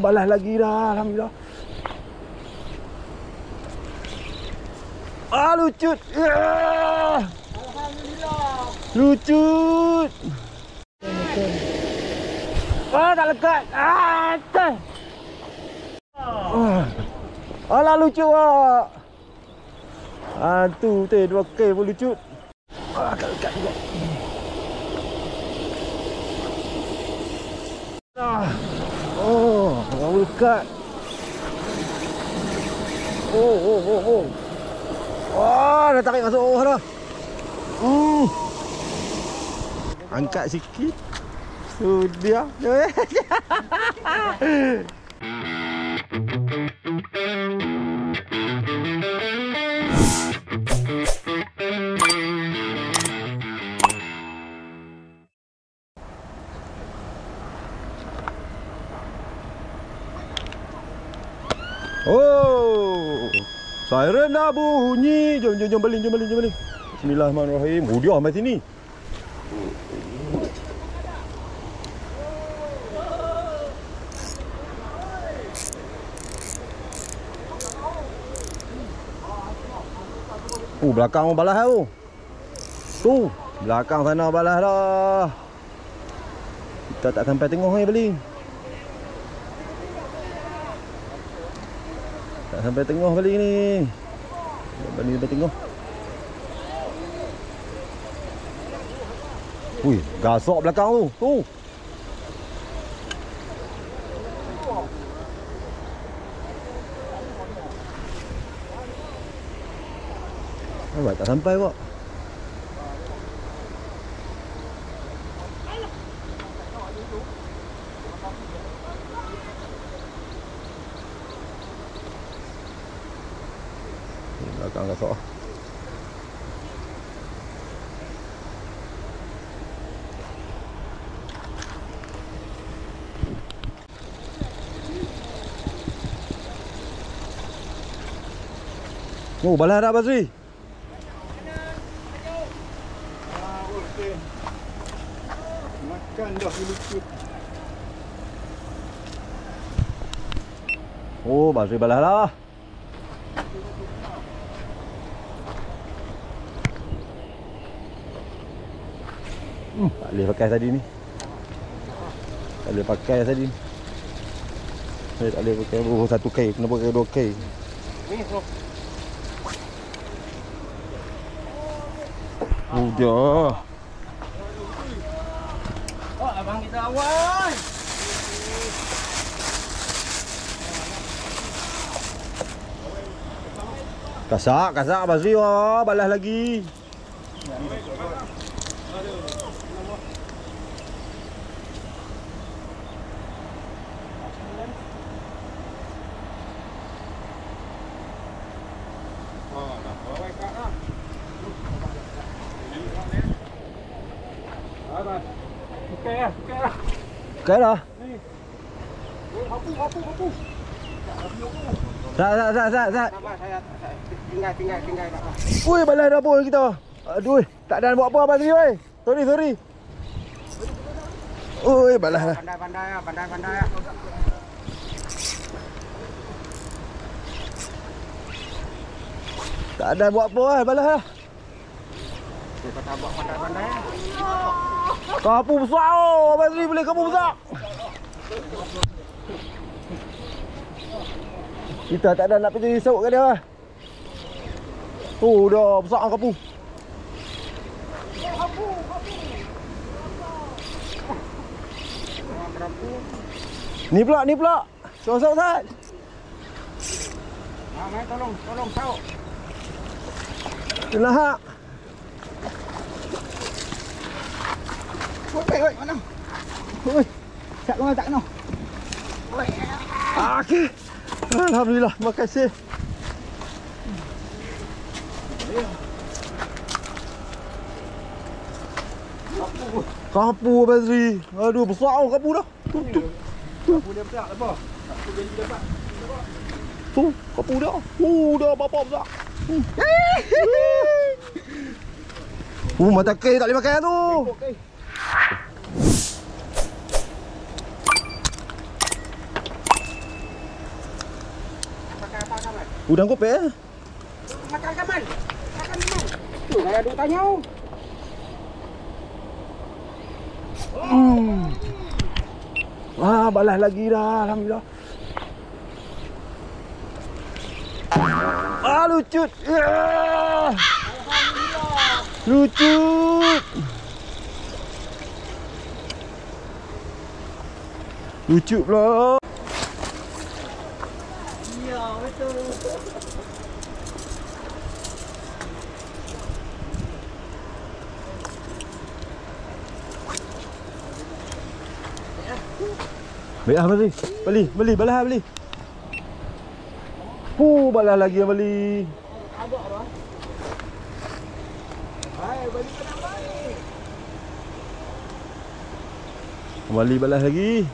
Balas lagi dah. Alhamdulillah. Lucut. Alhamdulillah. Lucut. Tak lekat. Alah lucut wak. Tu 2K pun lucut. Tak lekat juga. Orang lekat. Dah tarik masuk bawah dah. Angkat sikit. Sudah. Siren dah bunyi. Jom balik. Bismillahirrahmanirrahim. Dia sampai sini. Belakang balas tu. Belakang sana balas dah. Kita tak sampai tengok ni balik. Tak sampai tengok balik ni. Balik sampai tengok. Gasok belakang tu. Tak sampai kok. Belakang gasok. Balas dah Basri. Makan dah lucut. Basri balas dah. Tak boleh pakai tadi ni. Tak boleh pakai tadi. Saya tak boleh pakai 1K. Kena pakai 2K. Udah. Abang kita awal. Kasak Basri. Balas lagi. Okey dah. Hapu. Sat. Tinggal. Balas dapur kita. Aduh, tak ada buat apa Basri oi. Sorry. Balas dah. Pandai. Tak ada buat apa balas dah. Kita tak buat pandai. Kapu besar Basri, boleh kapu besar. Kita tak ada nak pergi sauk ke dia. Dah besar kapu. Ni pula. Sauk Sat. Mai tolong sauk. Itulah hak. Woi, mana? Tak kena. Okey. Alhamdulillah, terima kasih. Kapu Basri. Aduh, besar kapu dah. Kapu dia besar apa? Kapu dia dapat. Kapu dah. Dah berapa besar. Mata kek tak boleh pakai tu. Udang kopek eh? Makan Kamal. Makan Kamal. Tu saya duk tanya. Wah, balas lagi dah. Alhamdulillah. Ah, lucut. Yeah. Lucut. Lucu pula. Ya, betul. Baik ah, beli, balas beli. Balas lagi yang beli. Agak dah. Hai, balik ke nak balik. Kembali balas lagi.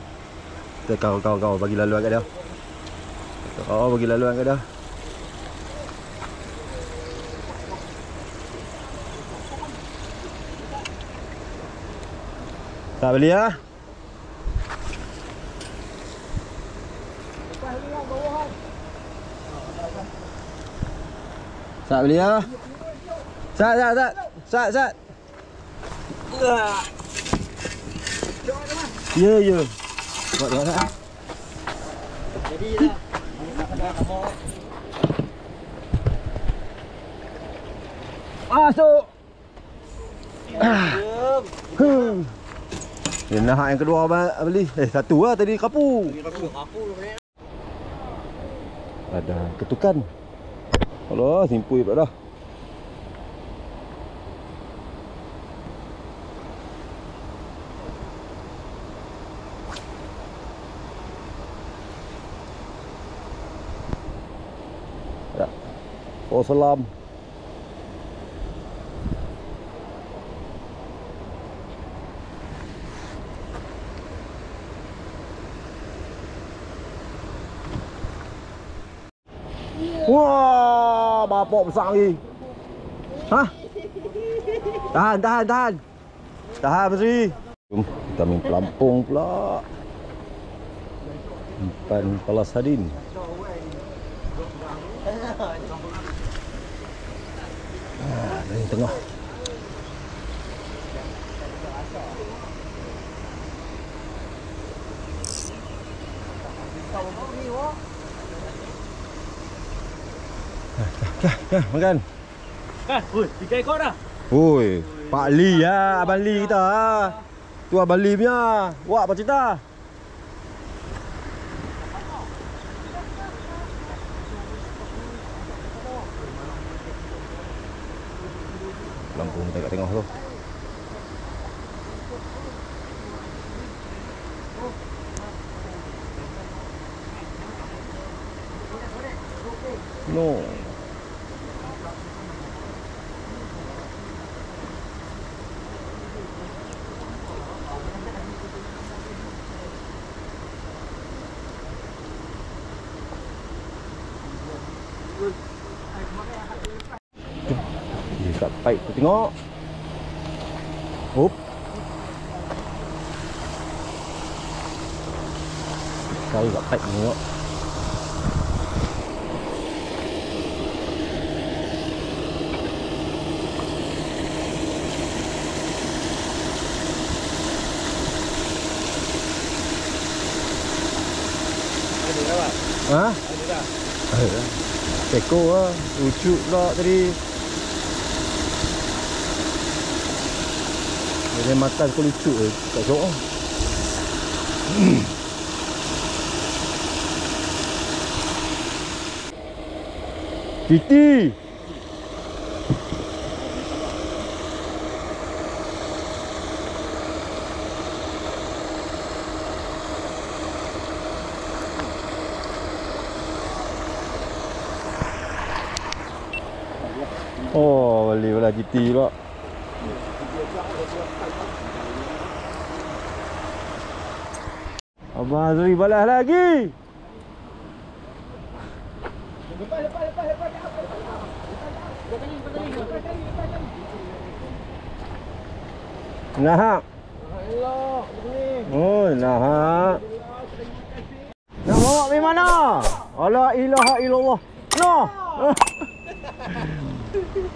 Kita kau bagi laluan kat dia. Kau bagi laluan kat dia. Tak beli ah? Sat beli ah. Sat. Ya. Buat dah. Jadi dah. Masuk. Nak yang kedua beli. Satu lah tadi kapu. Ada ketukan. Alah, simpul pula dah. Ya. Oh, selam. Wah, bapak besar lagi. Hah? Tahan. Tahan, Mesri. Jom, kita main pelampung pula. Umpan kepala sardin. Dari tengah. Makan. Oi, 3 ekor dah. Oi, Pak Li lah, Abang Li kita lah. Tu Abang Li punya. Wak apa cerita? Lampung kita kat tengah tu. No. Dia kat pipe tu tengok. Hop. Kali kat pipe ni tengok. Ha? Ada. Teko lah. Lucu pula tadi. Dia makan kau lucu je. Tak syok lah. Titi. Oh, beli pula GT pula. Abang Azri balas lagi. Lepas. Nah. Oh, nah. Nak bawa pergi mana? La ilaha illallah. No.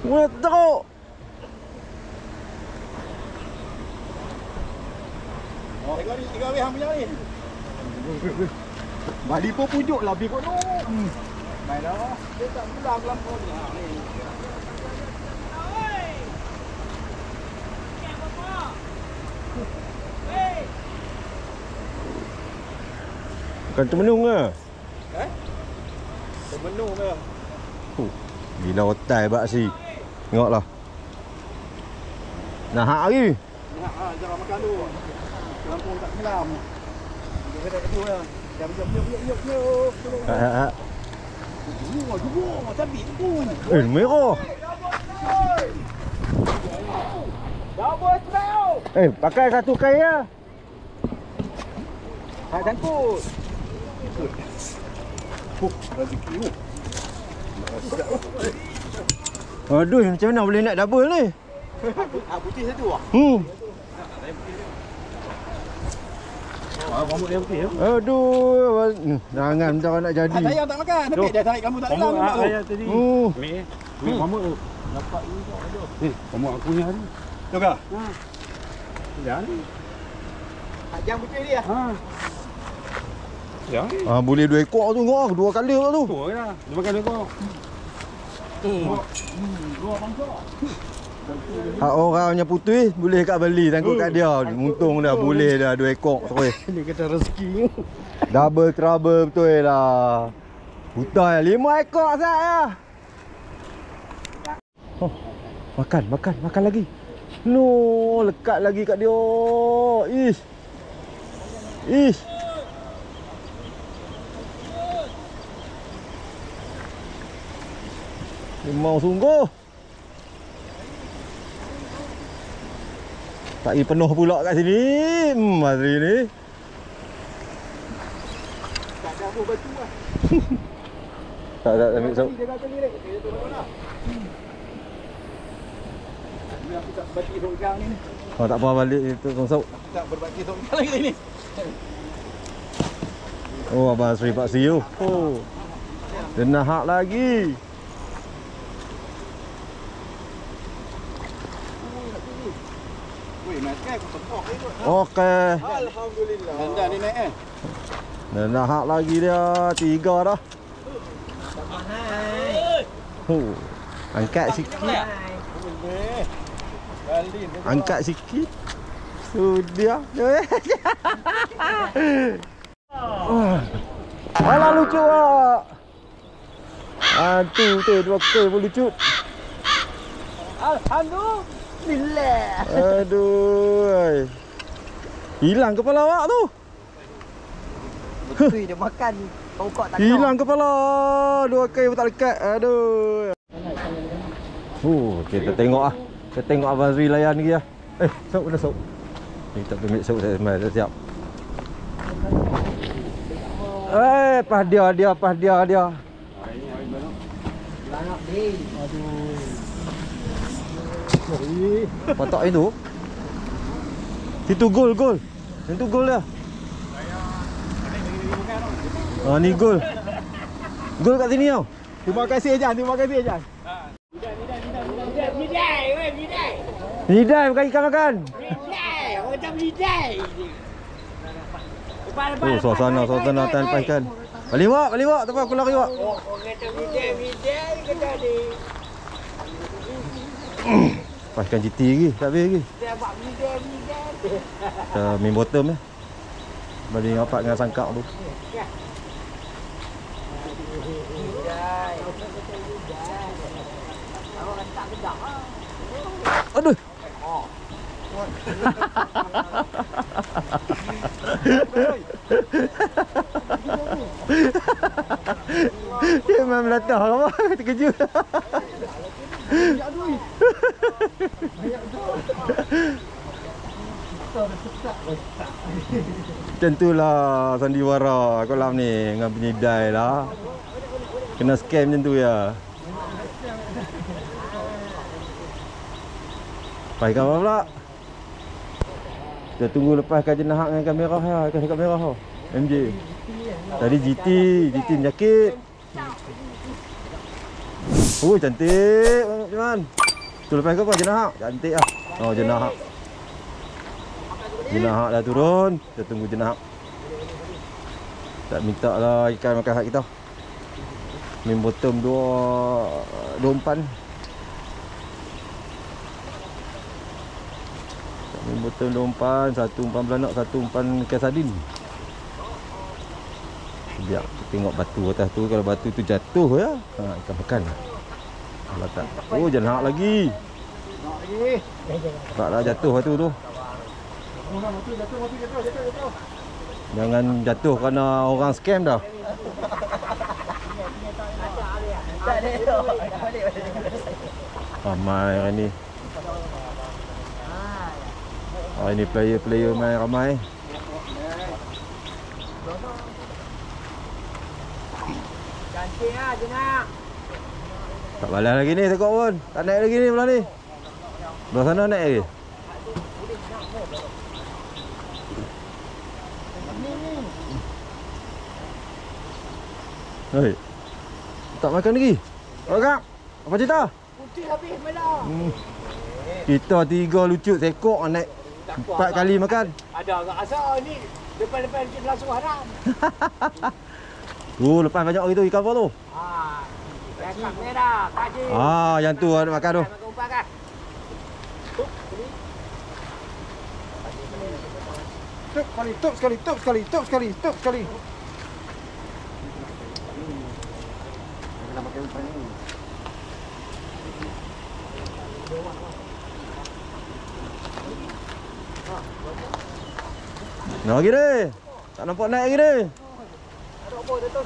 Muat teruk. Tengok ni, tengok hang punya ni. Bali pun pujuk lah lebih kot tu. Main dah. Dia tak pulang lampau ni. Ha ni. Bukan termenung ke? Termenung ke? Gila otai bak si. Tengoklah. Nah hak lagi. Ha, jangan makan tu. Lampau tak kelam. Dia kata tu lah. Jom. Ha. Jumbo, sabit pun. Merah. Double spout. Pakai satu kain lah. Tak sangkut. Rezeki ni. Aduh, macam mana boleh nak double ni? Putih satu ah. Rambut dia putih. Aduh, jangan bentar nak jadi. Sayang tak makan, tapi dia tarik rambut tak dalam nampak tu. Tadi. Mama dapat ni tak ada. Mama aku ni hari. Tu ke? Ya ni. Tajam putih dia. Ya. Boleh 2 ekor tu kau, 2 kali tu. Tu lah. Dia makan ekor. Dua bangsa. Hak orang punya putih boleh kat beli tangkut kat dia. Untung dah boleh dah 2 ekor terus. Dia kata rezeki. Double trouble betul lah. Hutai 5 ekor sat ya. Makan lagi. No, lekat lagi kat dia. Ish. Memang sungguh. Tak pergi penuh pula kat sini. Hari ni. Tak ada apa batu lah. Tak ambil sok. Dia kata ni dia tu mana? Ni aku tak bagi songkang ni. Tak apa balik itu sok. Tak berbagi songkang lagi ni. Abang Sri Pak Siu. Dia nak hak lagi. Weh, makan aku tepok ni kot. Okey. Alhamdulillah. Dan ni naik Dia nak hak lagi dia. 3 dah. Angkat sikit. Angkat sikit. Sudah. Alah lucu ah. Tu 2K pun lucu. Alhamdulillah. Aduh. Hilang kepala awak tu. Betul dia makan tongkok tak. Hilang kepala. 2K pun tak lekat. Aduh. Kita tengok ah. Kita tengok Abang Zri layan lagi ah. Sok dah sok. Kita ambil sok saya semai dah siap. Pas dia. Banyak bil. Patok itu. Situ gol. Yang tu gol dia. Ni gol. Gol kat sini tau. Terima kasih Jan. Lidai bukan ikan makan. Macam lidai. Suasana tan lepas ikan. Balik wak. Tak apa aku lari wak. Orang kata lidai kata dia. Lepas ikan GT lagi. Tak habis lagi. Dia buat lidai. Kita main bottom eh. Balik rapat dengan sangkak tu. Orang tak gedak ah. Aduh. Dia memang melatah apa? Terkejut. Macam itulah sandiwara kolam ni dengan penyidai lah. Kena scam macam tu ya. Lepas ikan apa pula? Kita tunggu lepaskan jenahak dengan ikan merah ya. Ikan merah tu MJ. Tadi GT menyakit. Oh cantik cuman. Tu lepas ke apa jenah hak? Cantik ah. Oh jenah hak. Jenah hak dah turun. Kita tunggu jenah hak. Tak minta lah ikan makan hak kita. Main bottom 2 umpan. Main bottom 2 umpan, 1 umpan belanak, 1 umpan ikan sardin. Sekejap tengok batu atas tu. Kalau batu tu jatuh ya, ikan makan. Kalau tak, oh jangan hak lagi. Taklah jatuh batu tu. Jangan jatuh kerana orang scam dah. Ramai hari ni. Hari ni player-player main ramai. Cantik lah Jenak. Tak balas lagi ni tekok pun. Tak naik lagi ni belah ni. Belah sana naik lagi. Hei. Tak makan lagi. Oh kak. Apa cerita? Putih habis malam. Kita 3 lucut sekok naik 4 kali makan. Ada agak asal ni. Depan-depan kita langsung haram. Tu lepas banyak orang tu ikan apa tu? Ikan merah, kaji. Yang tu nak makan tu. Makan umpan kan? Top sekali. Nak lagi ni. Tak nampak naik lagi ni. Ada apa dia tu?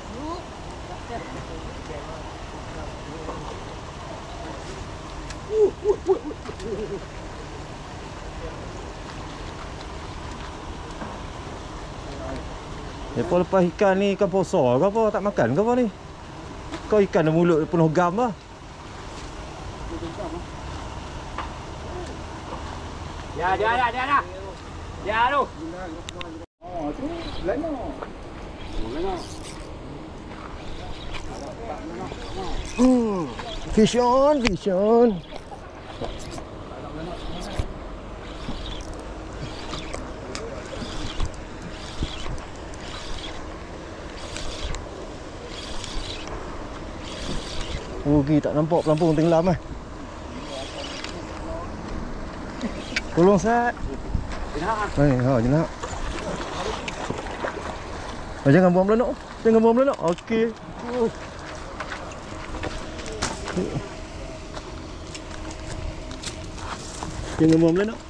Lepas ikan ni ikan posa ke apa? Tak makan ke apa ni? Kau ikan dah mulut penuh gam lah. Dia tu. Oh, tu lena. Fish on. Rugi tak nampak pelampung tenggelam eh. Tolong Sat. Jenah. Jangan buang belanak. Okey. Jangan buang belanak.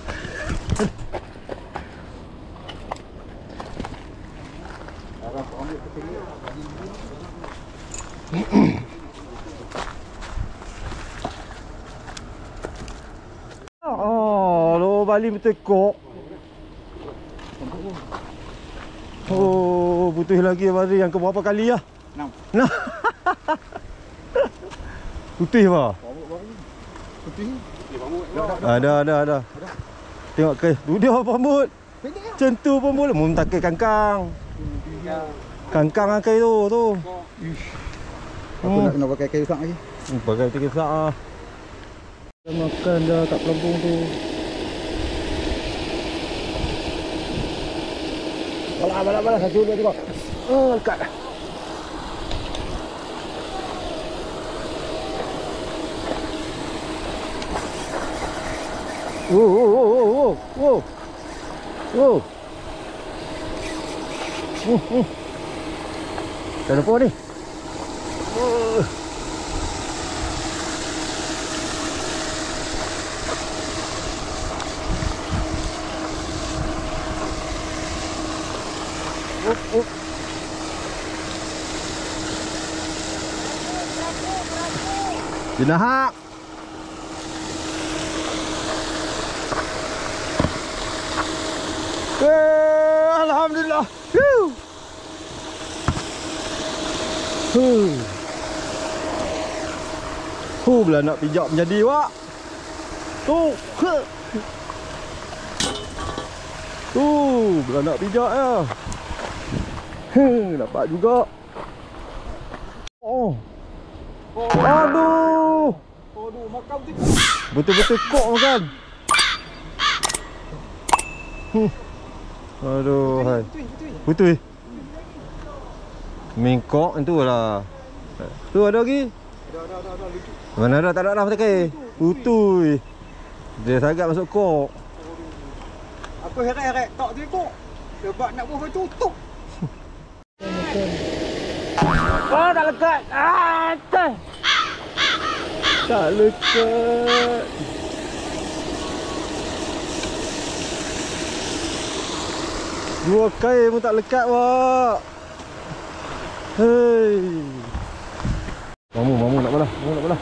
Bali bertekuk. Oh, putih lagi Bali yang ke berapa kali lah? 6. Putih apa? Putih. Ada. Tengok ke. Dia pambut. Macam tu pun boleh. Mun tak ke kangkang. Kangkang akai tu. Aku nak kena pakai kayu sak lagi. Pakai kayu sak ah. Dah makan dah kat pelampung tu. Balas satu dua tengok. Dekat. Tak ada apa ni. Jenah. Alhamdulillah. Belah nak pijak menjadi wak. Belah nak pijak ya. Dapat juga. Aduh. Aduh, makan tu. Betul-betul kok makan. Aduh, hai. Betul. Mingkok itu lah. Tu ada lagi. Ada lucu. Mana ada, tak ada dah pakai. Utui. Dia sangat masuk kok. Aku heret-heret tak tengok. Sebab nak buat tutup. Oh, tak lekat. Tak lekat. Dua kain pun tak lekat, Pak. Hei. Mamu nak balah. Mamu nak balah.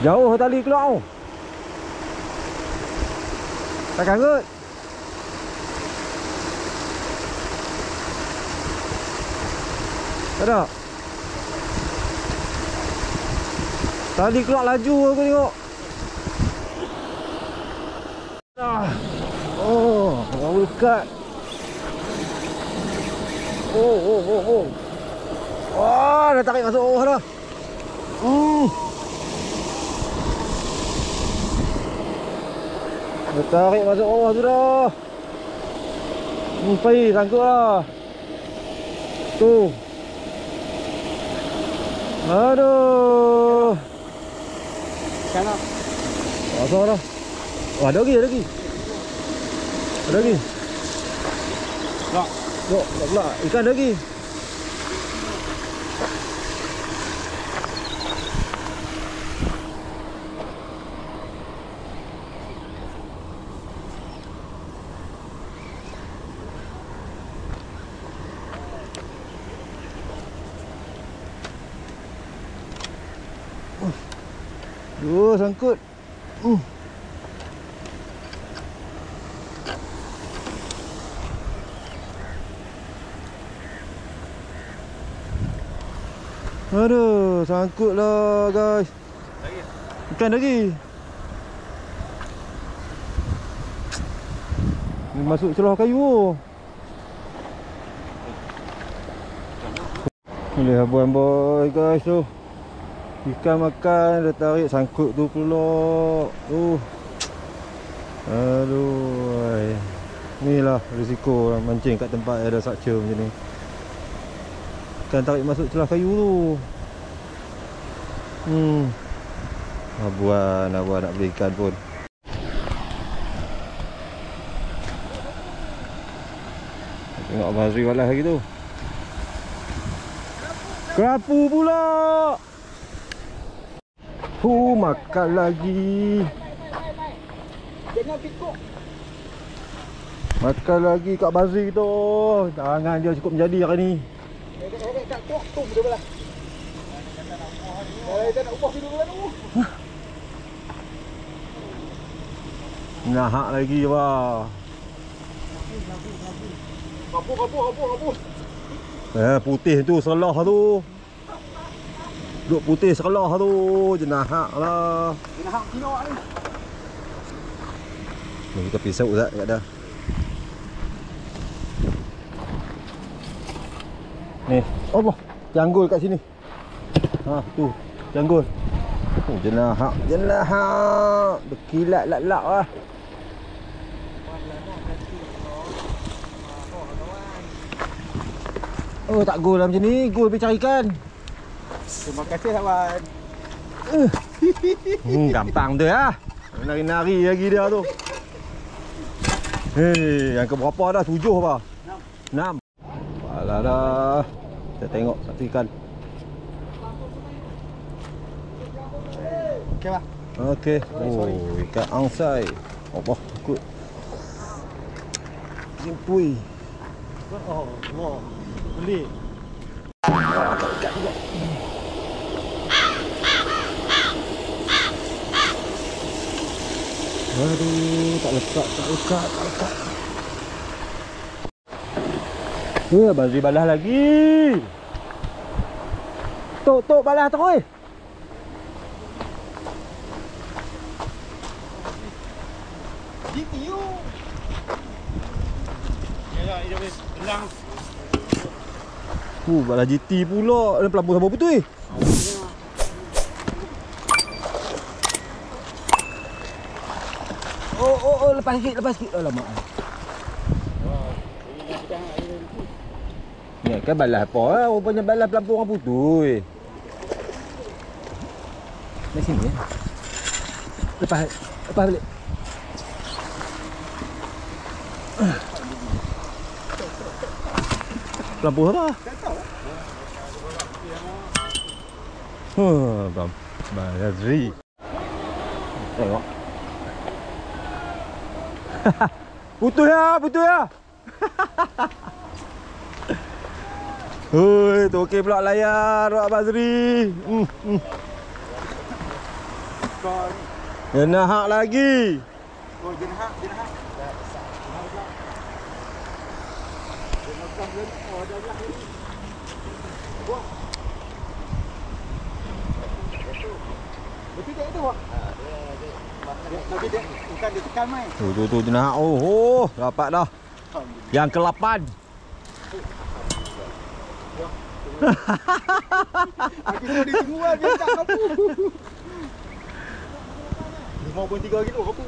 Jauh tali keluar. Takkan kot. Tak ada. Tali keluar laju aku tengok. Oh, baru dekat. Oh. Wah, dah tarik masuk bawah dah. Dah tarik masuk bawah tu dah. Pergi sangkut lah. Tu. Aduh. Kana. Asal dah. Oh, ada lagi. Ada lagi. Tak. Tak pula. Ikan ada lagi. Sangkut. Aduh, sangkut lah guys. Ikan lagi. Ni masuk celah kayu. Boleh boy guys tu. Ikan makan, dah tarik sangkut tu pula. Aduh. Inilah risiko mancing kat tempat ada structure macam ni. Ikan tarik masuk celah kayu tu. Abuan nak beli ikan pun. Tengok Abang Azri balas lagi tu. Kerapu pula. Makan lagi. Jangan pikuk. Makan lagi Kak Bazri tu. Tangan dia cukup menjadi hari ni. Heret kat kuak tu dia belah. Dia nak ubah dulu kan tu. Nahak lagi bah. Kapur. Putih tu selah tu. Duk putih selah tu. Jenahak lah. Jenahak kilo ni. Ni kita pisau tak dah. Ni, Allah, janggul kat sini. Tu, janggul. Jenahak. Berkilat lak-lak lah. Tak gol lah macam ni. Gol pergi cari ikan. Terima kasih kawan. Gampang tu lah. Nari-nari lagi dia tu. Yang ke berapa dah? 7 apa? 6. Alah dah. Kita tengok satu ikan. Okey bah. Okey. Ikan angsai. Apa? Ikut. Simpui. Allah. Beli. Ikan juga. Aduh, tak lekat. Bazri balas lagi. Tok balas terus. GTU. Ya, ini hilang. Balas GT pula. Ada pelabuh sama betul Oh, lepas sikit. Alamak. Ya kan balas apa lah. Rupanya balas pelampung orang putus. Dari sini ya. Lepas balik. Pelampung apa? Tak tahu. Bang. Bazri. Tengok. Putus ya. Hoi, tu okey pula layar Wak Bazri. Jenah hak lagi. Oh, jenah hak. Betul tak itu, Wak? Tapi dia bukan dia tekan mai. Tu jenah hak. Oh, dapat dah. Yang ke-8. Aku sudah ditunggu dia tak kapu. 5.3 kilo kapu.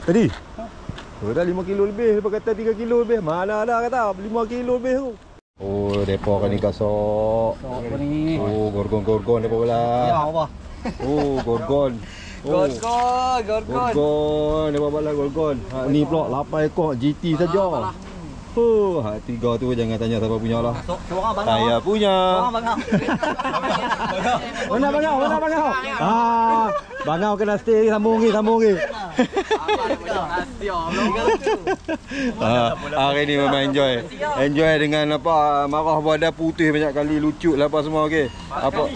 Tadi? Oh, dah 5 kilo lebih. Lepas kata 3 kilo lebih. Mana ada kata 5 kilo lebih tu. Oh, depa kan ni kasok. Apa ni? Oh, gorgon depa pula. Ya Allah. Oh, gorgon. Gorgon. Depa pula gorgon. Ha, ni pula 8 ekor GT saja. Oh, hak 3 tu jangan tanya siapa punya lah. Saya punya. Mana bangau? Ah, bangau kena stay sambung lagi. Hari ni memang enjoy dengan apa marah berada putih banyak kali, lucu lah apa semua okey. Apa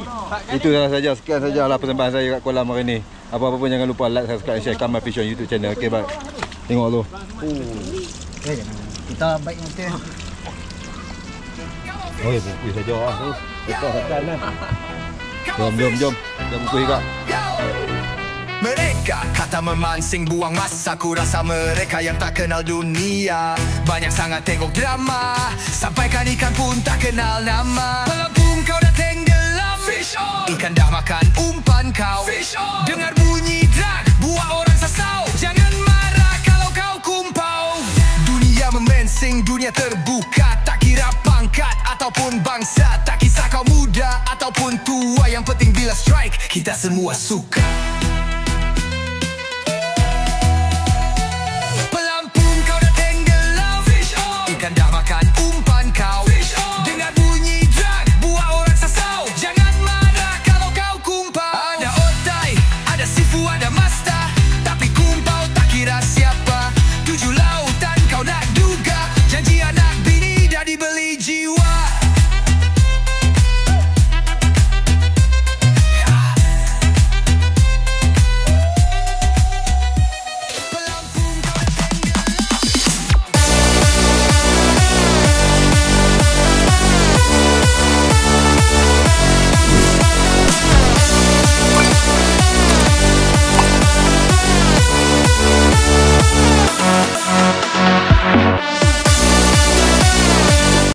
itu saja, sekian sajalah persembahan saya kat kolam hari ni. Apa-apa pun jangan lupa like, subscribe, share Kamal Fish on YouTube channel. Okey, bye. Tengok tu. Kita baik nanti. Oh, buku saja ah tu. Lepas tekan lah. Jom buku juga. Mereka kata memancing buang masa. Ku rasa mereka yang tak kenal dunia. Banyak sangat tengok drama, sampaikan ikan pun tak kenal nama. Pelampung kau dah tenggelam, fish on. Ikan dah makan umpan kau, fish on. Dengar bunyi drag, buat orang sasau. Jangan marah kalau kau kumpau. Dunia memensing, dunia terbuka. Tak kira pangkat ataupun bangsa. Tak kisah kau muda ataupun tua. Yang penting bila strike, kita semua suka.